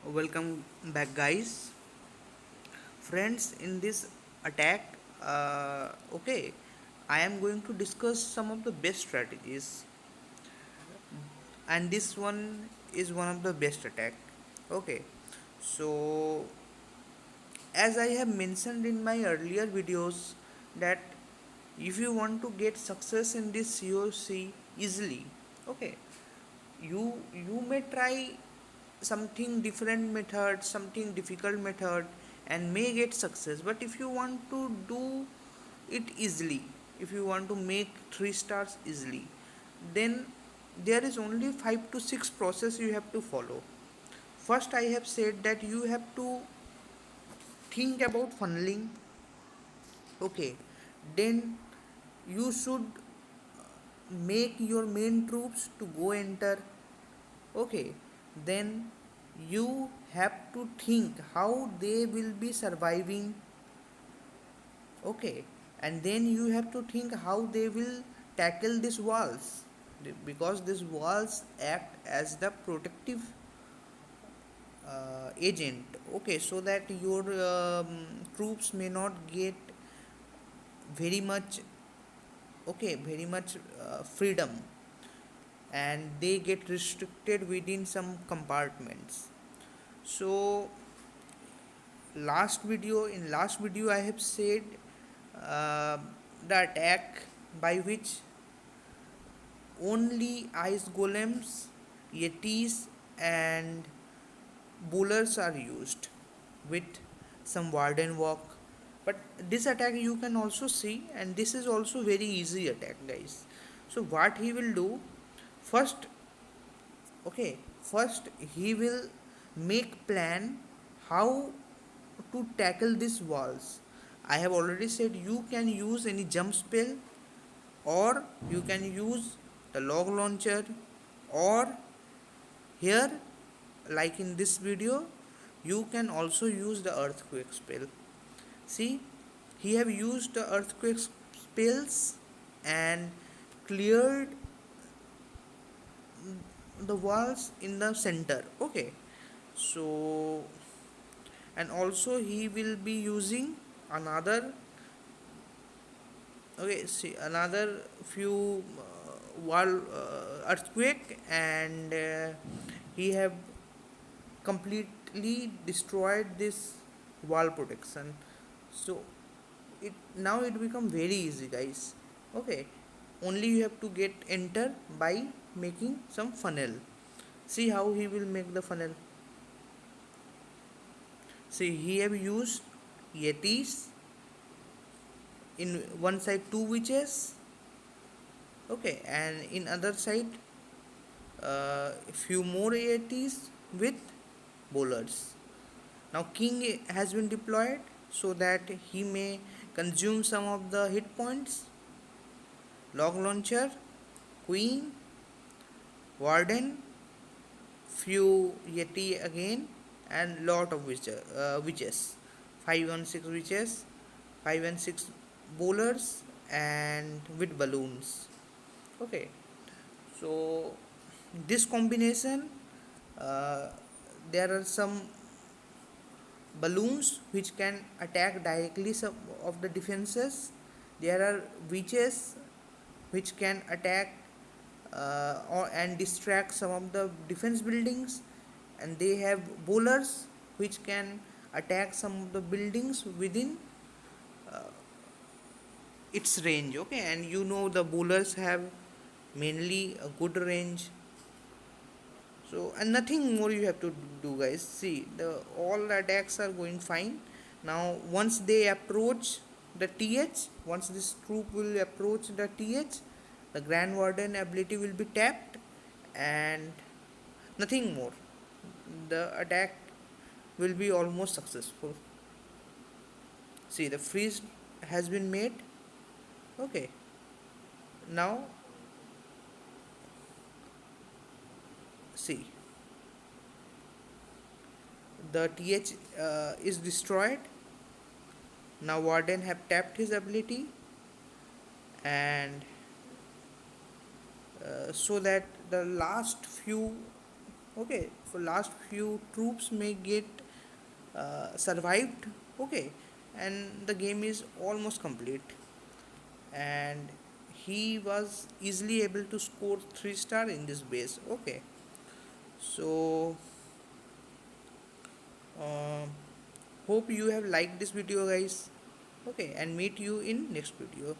Welcome back, guys. Friends, in this attack, I am going to discuss some of the best strategies, and this one is one of the best attack. Okay, so as I have mentioned in my earlier videos, that if you want to get success in this COC easily, okay, you may try something different method, something difficult method, and may get success. But if you want to do it easily, if you want to make 3 stars easily, then there is only 5 to 6 process you have to follow. First, I have said that you have to think about funneling. Okay, then you should make your main troops to go enter. Okay, then you have to think how they will be surviving. Okay, and then you have to think how they will tackle these walls, because these walls act as the protective agent. Okay, so that your troops may not get very much, very much freedom, and they get restricted within some compartments. So last video I have said uh, the attack by which only ice golems, yetis, and bowlers are used with some warden walk. But this attack you can also see, and this is also very easy attack, guys. So what he will do first, okay, first he will make plan how to tackle these walls. I have already said you can use any jump spell, or you can use the log launcher, or here, like in this video, you can also use the earthquake spell. See, he have used the earthquake spells and cleared the walls in the center. Okay, so, and also he will be using another, okay, see, another few wall earthquake, and he have completely destroyed this wall protection. So it now it become very easy, guys. Okay, only you have to get enter by making some funnel. See how he will make the funnel. See, he have used yetis in one side, two witches, okay, and in other side few more yetis with bowlers. Now king has been deployed so that he may consume some of the hit points. Log launcher, queen, warden, few yeti again, and lot of witches. 5 and 6 witches, 5 and 6 bowlers, and with balloons. Okay, so this combination, uh, there are some balloons which can attack directly some of the defenses. There are witches which can attack or and distract some of the defense buildings, and they have bowlers which can attack some of the buildings within its range. Okay, and you know the bowlers have mainly a good range. So, and nothing more you have to do, guys. See, the all the attacks are going fine. Now once they approach the th, once this troop will approach the th, the grand warden ability will be tapped, and nothing more. The attack will be almost successful. See, the freeze has been made. Okay, now see, the th is destroyed. Now warden have tapped his ability, and so that the last few Okay, for last few troops may get survived. Okay, and the game is almost complete, and he was easily able to score 3 star in this base. Okay, so uh, hope you have liked this video, guys. Okay, and meet you in next video.